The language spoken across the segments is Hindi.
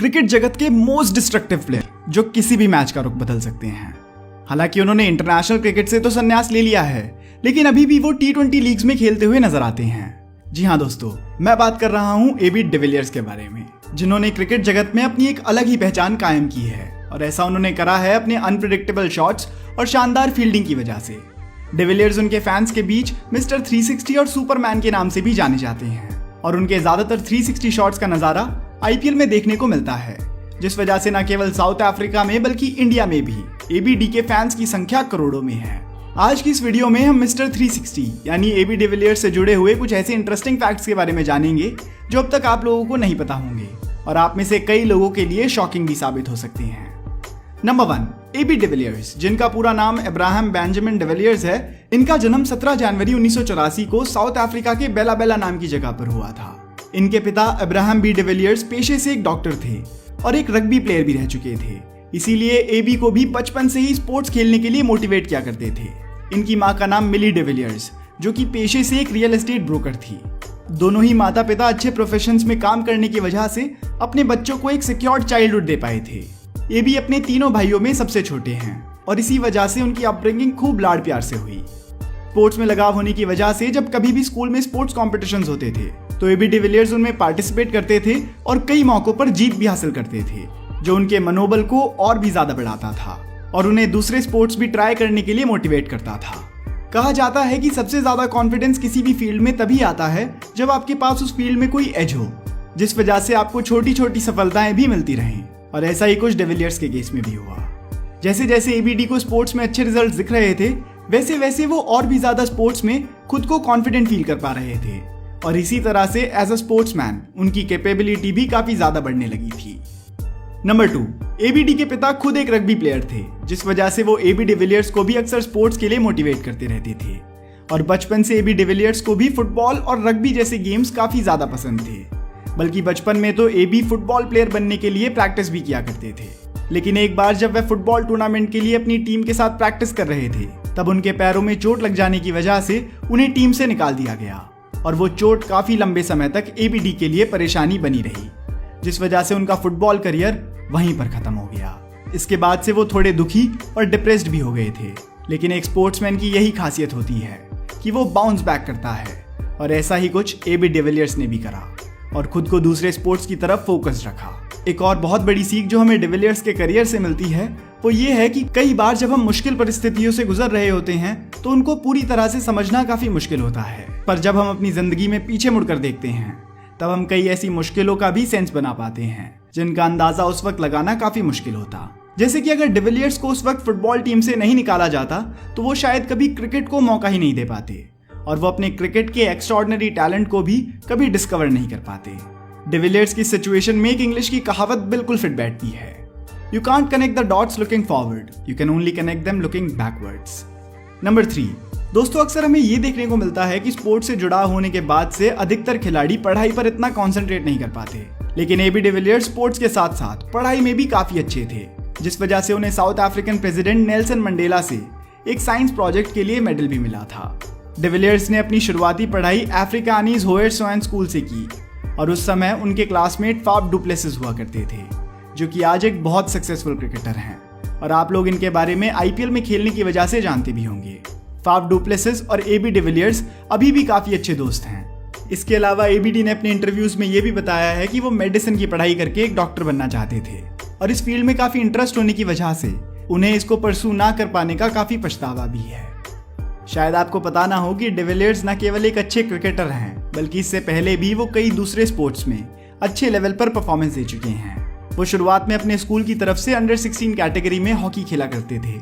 क्रिकेट जगत के मोस्ट डिस्ट्रक्टिव प्लेयर जो किसी भी मैच का रुख बदल सकते हैं। हालांकि उन्होंने इंटरनेशनल क्रिकेट से तो संन्यास ले लिया है, लेकिन अभी भी वो T20 लीग्स में खेलते हुए नजर आते हैं। जी हाँ दोस्तों, मैं बात कर रहा हूँ AB डिविलियर्स के बारे में, जिन्होंने क्रिकेट जगत में अपनी एक अलग ही पहचान कायम की है और ऐसा उन्होंने करा है अपने अनप्रेडिक्टेबल शॉट्स और शानदार फील्डिंग की वजह से। डिविलियर्स उनके फैंस के बीच मिस्टर 360 और सुपरमैन के नाम से भी जाने जाते हैं और उनके ज्यादातर 360 शॉट्स का नजारा IPL में देखने को मिलता है, जिस वजह से न केवल साउथ अफ्रीका में बल्कि इंडिया में भी ABD के फैंस की संख्या करोड़ों में है। आज की इस वीडियो में हम मिस्टर 360 यानी AB डिविलियर्स से जुड़े हुए कुछ ऐसे इंटरेस्टिंग फैक्ट्स के बारे में जानेंगे जो अब तक आप लोगों को नहीं पता होंगे और आप में से कई लोगों के लिए शॉकिंग भी साबित हो सकते हैं। नंबर 1, AB डिविलियर्स, जिनका पूरा नाम अब्राहम बेंजामिन डिविलियर्स है। इनका जन्म 17 जनवरी 1984 को साउथ अफ्रीका के बेला बेला नाम की जगह पर हुआ था। इनके पिता अब्राहम B डिविलियर्स पेशे से एक डॉक्टर थे और एक रग्बी प्लेयर भी रह चुके थे, इसीलिए AB को भी बचपन से ही स्पोर्ट्स खेलने के लिए मोटिवेट किया करते थे। इनकी माँ का नाम मिली डिविलियर्स, जो कि पेशे से एक रियल एस्टेट ब्रोकर थी। दोनों ही माता पिता अच्छे प्रोफेशंस में काम करने की वजह से अपने बच्चों को एक सिक्योर्ड चाइल्डहुड दे पाए थे। AB अपने तीनों भाइयों में सबसे छोटे हैं और इसी वजह से उनकी अपब्रिंगिंग खूब लाड प्यार से हुई। स्पोर्ट्स में लगाव होने की वजह से जब कभी भी स्कूल में स्पोर्ट्स कॉम्पिटिशन्स होते थे तो AB डिविलियर्स उनमें पार्टिसिपेट करते थे और कई मौकों पर जीत भी हासिल करते थे, जो उनके मनोबल को और भी ज्यादा बढ़ाता था और उन्हें दूसरे स्पोर्ट्स भी ट्राई करने के लिए मोटिवेट करता था। कहा जाता है कि सबसे ज्यादा कॉन्फिडेंस किसी भी फील्ड में तभी आता है जब आपके पास उस फील्ड में कोई एज हो, जिस वजह से आपको छोटी छोटी सफलताएं भी मिलती रहें, और ऐसा ही कुछ डिविलियर्स के केस में भी हुआ। जैसे जैसे ABD को स्पोर्ट्स में अच्छे रिजल्ट दिख रहे थे, वैसे वैसे वो और भी ज्यादा स्पोर्ट्स में खुद को कॉन्फिडेंट फील कर पा रहे थे और इसी तरह से एज अ स्पोर्ट्समैन उनकी कैपेबिलिटी भी काफी ज्यादा बढ़ने लगी थी। नंबर 2, ABD के पिता खुद एक रग्बी प्लेयर थे, जिस वजह से वो AB डिविलियर्स को भी अक्सर स्पोर्ट्स के लिए मोटिवेट करते रहते थे और बचपन से AB डिविलियर्स को भी फुटबॉल और रग्बी जैसे गेम्स काफी ज्यादा पसंद थे। बल्कि बचपन में तो AB फुटबॉल प्लेयर बनने के लिए प्रैक्टिस भी किया करते थे, लेकिन एक बार जब वह फुटबॉल टूर्नामेंट के लिए अपनी टीम के साथ प्रैक्टिस कर रहे थे तब उनके पैरों में चोट लग जाने की वजह से उन्हें टीम से निकाल दिया गया और वो चोट काफी लंबे समय तक ABD के लिए परेशानी बनी रही, जिस वजह से उनका फुटबॉल करियर वहीं पर खत्म हो गया। इसके बाद से वो थोड़े दुखी और डिप्रेस्ड भी हो गए थे, लेकिन एक स्पोर्ट्समैन की यही खासियत होती है कि वो बाउंस बैक करता है और ऐसा ही कुछ AB डिविलियर्स ने भी करा और खुद को दूसरे स्पोर्ट्स की तरफ फोकस रखा। एक और बहुत बड़ी सीख जो हमें डिविलियर्स के करियर से मिलती है वो ये है कि कई बार जब हम मुश्किल परिस्थितियों से गुजर रहे होते हैं तो उनको पूरी तरह से समझना काफी मुश्किल होता है, पर जब हम अपनी जिंदगी में पीछे मुड़कर देखते हैं तब हम कई ऐसी मुश्किलों का भी सेंस बना पाते हैं जिनका अंदाजा उस वक्त लगाना काफी मुश्किल होता। जैसे कि अगर डिविलियर्स को उस वक्त फुटबॉल टीम से नहीं निकाला जाता तो वो शायद कभी क्रिकेट को मौका ही नहीं दे पाते और वो अपने क्रिकेट के एक्स्ट्राऑर्डिनरी टैलेंट को भी कभी डिस्कवर नहीं कर पाते। डिविलियर्स की सिचुएशन में एक इंग्लिश की कहावत बिल्कुल फिट बैठती है, you can't connect the dots looking forward, you can only connect them looking backwards. Number 3, दोस्तों अक्सर हमें ये देखने को मिलता है कि स्पोर्ट्स से जुड़ा होने के बाद से अधिकतर खिलाड़ी पढ़ाई पर इतना कॉन्सेंट्रेट नहीं कर पाते, लेकिन AB डिविलियर्स स्पोर्ट्स के साथ साथ पढ़ाई में भी काफी अच्छे थे, जिस वजह से उन्हें south African president Nelson Mandela से एक साइंस प्रोजेक्ट के लिए मेडल भी मिला था। डिविलियर्स ने अपनी शुरुआती पढ़ाई अफ्रीकानीज होयरसोन स्कूल से की और उस समय उनके क्लासमेट फाफ डु प्लेसिस हुआ करते थे, जो कि आज एक बहुत सक्सेसफुल क्रिकेटर हैं और आप लोग इनके बारे में IPL में खेलने की वजह से जानते भी होंगे। फाफ डु प्लेसिस और AB डिविलियर्स अभी भी काफी अच्छे दोस्त हैं। इसके अलावा ABD ने अपने इंटरव्यूज में ये भी बताया है कि वो मेडिसिन की पढ़ाई करके एक डॉक्टर बनना चाहते थे और इस फील्ड में काफी इंटरेस्ट होने की वजह से उन्हें इसको परसू ना कर पाने का काफी पछतावा भी है। शायद आपको पता ना हो कि डिविलियर्स न केवल एक अच्छे क्रिकेटर हैं बल्कि इससे पहले भी वो कई दूसरे स्पोर्ट्स में अच्छे लेवल पर परफॉर्मेंस दे चुके हैं। वो शुरुआत में अपने स्कूल की तरफ से अंडर 16 कैटेगरी में हॉकी खेला करते थे,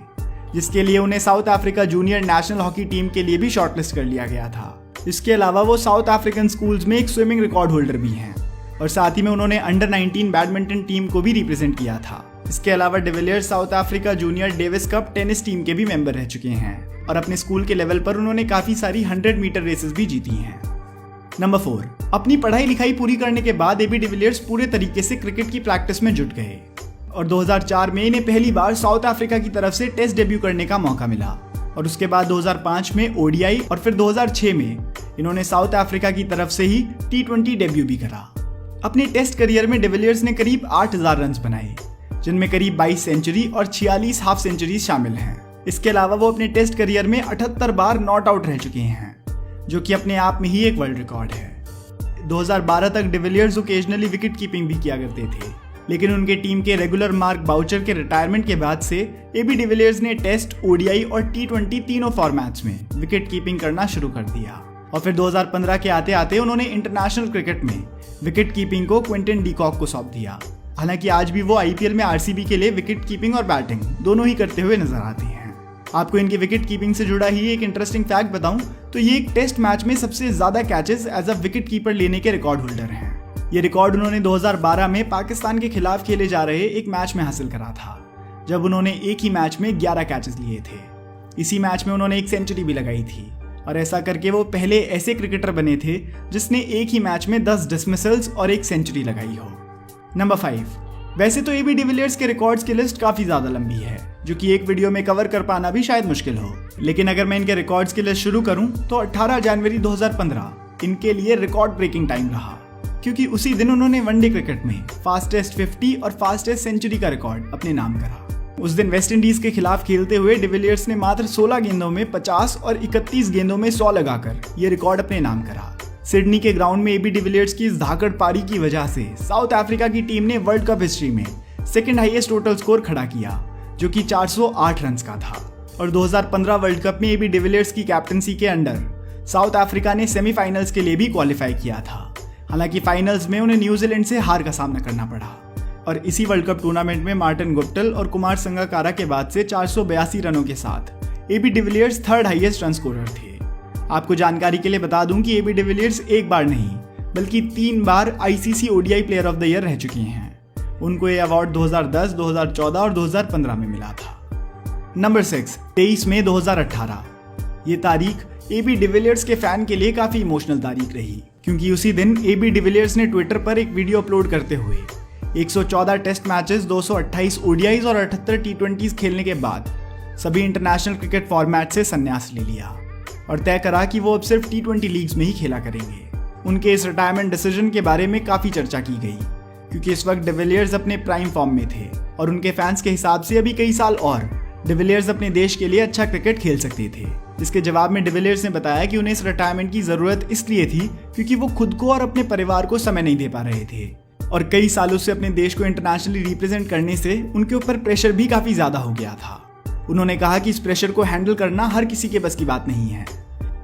जिसके लिए उन्हें south Africa junior national hockey team के लिए भी शॉर्टलिस्ट कर लिया गया था। इसके अलावा वो साउथ अफ्रीकन स्कूल्स में एक स्विमिंग रिकॉर्ड होल्डर भी हैं और साथ ही में उन्होंने अंडर 19 बैडमिंटन टीम को भी रिप्रेजेंट किया था। इसके अलावा de Villiers south Africa junior Davis cup tennis team के भी मेंबर रह चुके हैं और अपने स्कूल के लेवल पर उन्होंने काफी सारी 100 मीटर रेसेस भी जीती हैं। नंबर 4, अपनी पढ़ाई लिखाई पूरी करने के बाद AB डिविलियर्स पूरे तरीके से क्रिकेट की प्रैक्टिस में जुट गए और 2004 में इन्हें पहली बार साउथ अफ्रीका की तरफ से टेस्ट डेब्यू करने का मौका मिला और उसके बाद 2005 में ODI और फिर 2006 में इन्होंने साउथ अफ्रीका की तरफ से ही T20 डेब्यू भी करा। अपने टेस्ट करियर में डिविलियर्स ने करीब 8000 रन बनाए, जिनमें करीब 22 सेंचुरी और 46 हाफ सेंचुरीज शामिल हैं। इसके अलावा वो अपने टेस्ट करियर में 78 बार नॉट आउट रह चुके हैं, जो कि अपने आप में ही एक वर्ल्ड रिकॉर्ड है। 2012 तक डिविलियर्स ओकेजनली विकेट कीपिंग भी किया करते थे, लेकिन उनके टीम के रेगुलर मार्क बाउचर के रिटायरमेंट के बाद से एबी डिविलियर्स ने टेस्ट, ओडीआई और T20 तीनों फॉर्मेट्स में विकेट कीपिंग करना शुरू कर दिया। और फिर 2015 के आते आते उन्होंने इंटरनेशनल क्रिकेट में विकेट कीपिंग को क्विंटन डी कॉक को सौंप दिया। हालांकि आज भी वो आईपीएल में आरसीबी के लिए विकेट कीपिंग और बैटिंग दोनों ही करते हुए नजर आते हैं। आपको इनकी विकेट कीपिंग से जुड़ा ही एक इंटरेस्टिंग फैक्ट बताऊं तो ये एक टेस्ट मैच में सबसे ज्यादा catches as a wicket keeper लेने के रिकॉर्ड होल्डर हैं। ये रिकॉर्ड उन्होंने 2012 में पाकिस्तान के खिलाफ खेले जा रहे एक मैच में हासिल करा था, जब उन्होंने एक ही मैच में 11 कैचेस लिए थे। इसी मैच में उन्होंने एक सेंचुरी भी लगाई थी, और ऐसा करके वो पहले ऐसे क्रिकेटर बने थे जिसने एक ही मैच में 10 डिसमिसल्स और एक सेंचुरी लगाई हो। नंबर 5, वैसे तो एबी डिविलियर्स के रिकॉर्ड्स की लिस्ट काफी ज्यादा लंबी है, जो कि एक वीडियो में कवर कर पाना भी शायद मुश्किल हो, लेकिन अगर मैं इनके रिकॉर्ड्स की लिस्ट शुरू करूं तो 18 जनवरी 2015 इनके लिए रिकॉर्ड ब्रेकिंग टाइम रहा, क्योंकि उसी दिन उन्होंने वनडे क्रिकेट में फास्टेस्ट 50 और फास्टेस्ट सेंचुरी का रिकॉर्ड अपने नाम करा। उस दिन वेस्ट इंडीज के खिलाफ खेलते हुए डिविलियर्स ने मात्र 16 गेंदों में 50 और 31 गेंदों में 100 लगाकर ये रिकॉर्ड अपने नाम करा। सिडनी के ग्राउंड में एबी डिविलियर्स की इस धाकड़ पारी की वजह से साउथ अफ्रीका की टीम ने वर्ल्ड कप हिस्ट्री में सेकंड हाईएस्ट टोटल स्कोर खड़ा किया, जो कि 408 रन का था। और 2015 वर्ल्ड कप में एबी डिविलियर्स की कैप्टनसी के अंडर साउथ अफ्रीका ने सेमीफाइनल्स के लिए भी क्वालिफाई किया था। हालांकि फाइनल्स में उन्हें न्यूजीलैंड से हार का सामना करना पड़ा। और इसी वर्ल्ड कप टूर्नामेंट में मार्टिन गुप्टिल और कुमार संगकारा के बाद से 482 रनों के साथ AB de Villiers third highest run scorer थे। आपको जानकारी के लिए बता दूं कि एबी डिविलियर्स एक बार नहीं बल्कि 3 बार ICC ODI player of the year रह चुकी हैं। उनको ये अवार्ड 2010, 2014 और 2015 में मिला था। नंबर 6, 23 मई 2018। ये तारीख एबी डिविलियर्स के फैन के लिए काफी इमोशनल तारीख रही, क्योंकि उसी दिन एबी डिविलियर्स ने ट्विटर पर एक वीडियो अपलोड करते हुए 114 टेस्ट मैचेस, 228 ओडीआईज और 78 T20s खेलने के बाद सभी इंटरनेशनल क्रिकेट फॉर्मेट से संन्यास ले लिया और तय करा कि वो अब सिर्फ T20 लीग्स में ही खेला करेंगे। उनके इस रिटायरमेंट डिसीजन के बारे में काफी चर्चा की गई, क्योंकि इस वक्त डिविलियर्स अपने प्राइम फॉर्म में थे और उनके फैंस के हिसाब से अभी कई साल और डिविलियर्स अपने देश के लिए अच्छा क्रिकेट खेल सकते थे। इसके जवाब में डिविलियर्स ने बताया कि उन्हें इस रिटायरमेंट की जरूरत इसलिए थी क्योंकि वो खुद को और अपने परिवार को समय नहीं दे पा रहे थे, और कई सालों से अपने देश को इंटरनेशनली रिप्रेजेंट करने से उनके ऊपर प्रेशर भी काफी ज्यादा हो गया था। उन्होंने कहा कि इस प्रेशर को हैंडल करना हर किसी के बस की बात नहीं है,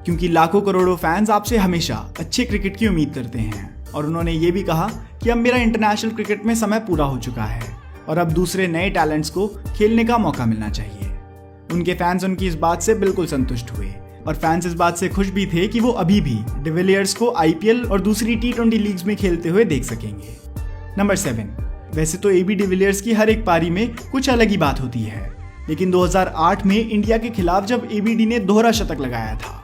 क्योंकि लाखों करोड़ों फैंस आपसे हमेशा अच्छे क्रिकेट की उम्मीद करते हैं। और उन्होंने ये भी कहा कि अब मेरा इंटरनेशनल क्रिकेट में समय पूरा हो चुका है और अब दूसरे नए टैलेंट्स को खेलने का मौका मिलना चाहिए। उनके फैंस उनकी इस बात से बिल्कुल संतुष्ट हुए, और फैंस इस बात से खुश भी थे कि वो अभी भी डिविलियर्स को आईपीएल और दूसरी T20 लीग्स में खेलते हुए देख सकेंगे। नंबर 7, वैसे तो एबी डिविलियर्स की हर एक पारी में कुछ अलग ही बात होती है, लेकिन 2008 में इंडिया के खिलाफ जब एबीडी ने दोहरा शतक लगाया था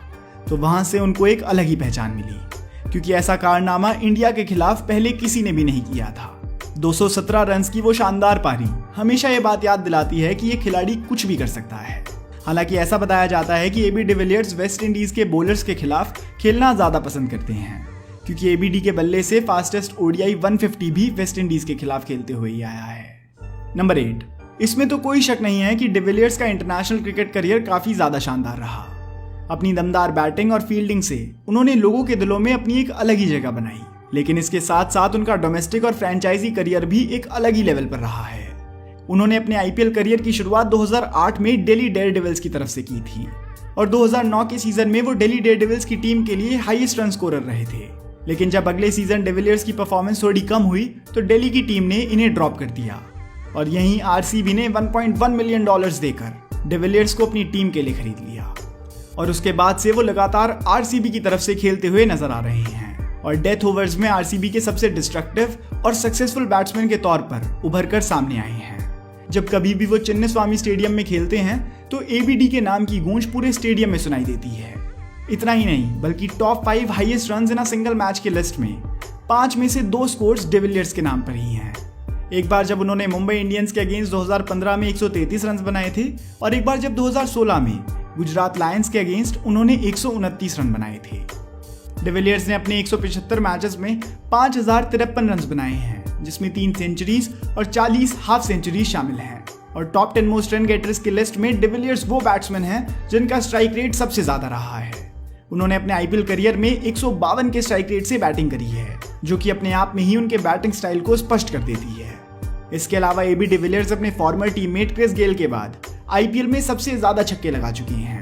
तो वहां से उनको एक अलग ही पहचान मिली, क्योंकि ऐसा कारनामा इंडिया के खिलाफ पहले किसी ने भी नहीं किया था। 217 रन की वो शानदार पारी हमेशा ये बात याद दिलाती है कि ये खिलाड़ी कुछ भी कर सकता है। हालांकि ऐसा बताया जाता है कि एबी डिविलियर्स वेस्ट इंडीज के बॉलर्स के खिलाफ खेलना ज्यादा पसंद करते हैं, क्योंकि एबीडी के बल्ले से फास्टेस्ट ओडीआई 150 भी वेस्ट इंडीज के खिलाफ खेलते हुए ही आया है। नंबर 8, इसमें तो कोई शक नहीं है कि डिविलियर्स का इंटरनेशनल क्रिकेट करियर काफी ज्यादा शानदार रहा। अपनी दमदार बैटिंग और फील्डिंग से उन्होंने लोगों के दिलों में अपनी एक अलग ही जगह बनाई, लेकिन इसके साथ साथ उनका डोमेस्टिक और फ्रेंचाइजी करियर भी एक अलग ही लेवल पर रहा है। उन्होंने अपने आईपीएल करियर की शुरुआत 2008 में दिल्ली डेयरडेविल्स की तरफ से की थी, और 2009 के सीजन में वो दिल्ली डेयरडेविल्स की टीम के लिए हाईएस्ट रन स्कोरर रहे थे। लेकिन जब अगले सीजन डिविलियर्स की परफॉर्मेंस थोड़ी कम हुई तो दिल्ली की टीम ने इन्हें ड्रॉप कर दिया, और यहीं आरसीबी ने $1.1 मिलियन देकर डिविलियर्स को अपनी टीम के लिए खरीद लिया, और उसके बाद से वो लगातार आरसीबी की तरफ से खेलते हुए नजर आ रहे हैं और डेथ ओवर्स में आरसीबी के सबसे डिस्ट्रक्टिव और सक्सेसफुल बैट्समैन के तौर पर उभर कर सामने आए हैं। जब कभी भी वो चिन्नास्वामी स्टेडियम में खेलते हैं तो एबीडी के नाम की गूंज पूरे स्टेडियम में सुनाई देती है। इतना ही नहीं, बल्कि top 5 highest runs in a single match के लिस्ट में 5 में से 2 स्कोर्स डिविलियर्स के नाम पर ही हैं। एक बार जब उन्होंने मुंबई इंडियंस के अगेंस्ट 2015 में 133 रन बनाए थे, और एक बार जब 2016 में गुजरात लायंस के अगेंस्ट उन्होंने 129 रन बनाए थे। डिविलियर्स ने अपने 175 मैचेस में 5053 रन बनाए हैं, जिसमें 3 सेंचुरीज और 40 हाफ सेंचुरीज शामिल हैं। और टॉप 10 मोस्ट रन गेटर्स की लिस्ट में डिविलियर्स वो बैट्समैन हैं जिनका स्ट्राइक रेट सबसे ज्यादा रहा है। उन्होंने अपने आईपीएल करियर में 152 के स्ट्राइक रेट से बैटिंग करी है, जो कि अपने आप में ही उनके बैटिंग स्टाइल को स्पष्ट कर देती है। इसके अलावा एबी डिविलियर्स अपने फॉर्मर टीममेट क्रिस गेल के बाद आईपीएल में सबसे ज्यादा छक्के लगा चुके हैं।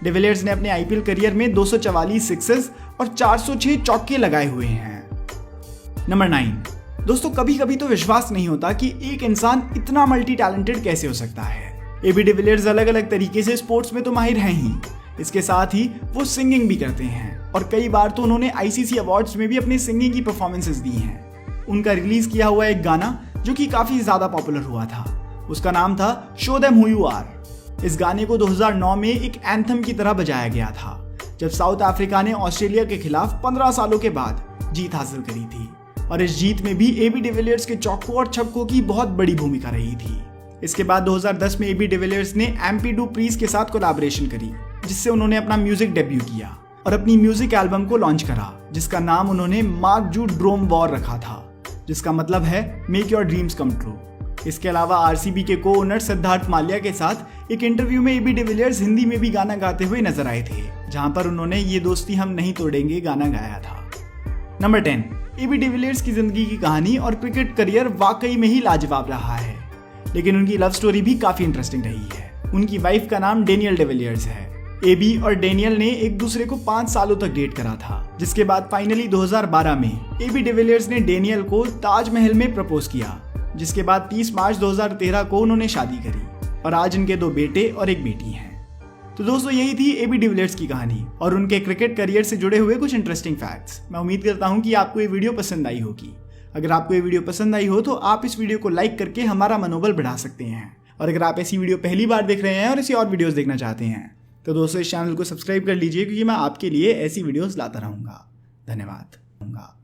डिविलियर्स ने अपने आईपीएल करियर में 244 सिक्सेस और 406 चौके लगाए हुए हैं। नंबर 9। दोस्तों, कभी कभी तो विश्वास नहीं होता कि एक इंसान इतना मल्टी टैलेंटेड कैसे हो सकता है। एबी डिविलियर्स अलग अलग तरीके से स्पोर्ट्स में तो माहिर हैं ही, इसके साथ ही वो सिंगिंग भी करते हैं और कई बार तो उन्होंने आईसीसी अवार्ड्स में भी अपनी सिंगिंग की परफॉर्मेंसेस दी हैं। उनका रिलीज किया हुआ एक गाना जो कि काफी ज्यादा पॉपुलर हुआ था, उसका नाम था show them who you are. इस गाने को 2009 में एक एंथम की तरह बजाया गया था, जब साउथ अफ्रीका ने ऑस्ट्रेलिया के खिलाफ 15 सालों के बाद जीत हासिल करी थी। और इस जीत में भी एबी डिविलियर्स के चौकों और छक्कों की बहुत बड़ी भूमिका रही थी। इसके बाद 2010 में एबी डिविलियर्स ने एम्पी डू प्रीस के साथ कोलैबोरेशन करी, जिससे उन्होंने अपना म्यूजिक डेब्यू किया और अपनी म्यूजिक एल्बम को लॉन्च करा, जिसका नाम उन्होंने मार्क जू ड्रोम वॉर रखा था, जिसका मतलब है make your dreams come true. इसके अलावा आरसीबी के को ओनर सिद्धार्थ माल्या के साथ एक इंटरव्यू में एबी डिविलियर्स हिंदी में भी गाना गाते हुए नजर आए थे, जहां पर उन्होंने ये दोस्ती हम नहीं तोड़ेंगे गाना गाया था। नंबर 10। एबी डिविलियर्स की जिंदगी की कहानी और क्रिकेट करियर वाकई में ही लाजवाब रहा है, लेकिन उनकी लव स्टोरी भी काफी इंटरेस्टिंग रही है। उनकी वाइफ का नाम डेनियल डिविलियर्स है। एबी और डेनियल ने एक दूसरे को 5 सालों तक डेट करा था, जिसके बाद फाइनली 2012 में एबी डिविलियर्स ने डेनियल को ताजमहल में प्रपोज किया, जिसके बाद 30 मार्च 2013 को उन्होंने शादी करी और आज इनके 2 बेटे और 1 बेटी हैं। तो दोस्तों, यही थी एबी डिविलियर्स की कहानी और उनके क्रिकेट करियर से जुड़े हुए कुछ इंटरेस्टिंग फैक्ट्स। मैं उम्मीद करता हूं कि आपको ये वीडियो पसंद आई होगी। अगर आपको ये वीडियो पसंद आई हो तो आप इस वीडियो को लाइक करके हमारा मनोबल बढ़ा सकते हैं। और अगर आप ऐसी वीडियो पहली बार देख रहे हैं और ऐसी और वीडियोस देखना चाहते हैं तो दोस्तों इस चैनल को सब्सक्राइब कर लीजिए, क्योंकि मैं आपके लिए ऐसी वीडियोस लाता रहूँगा। धन्यवाद।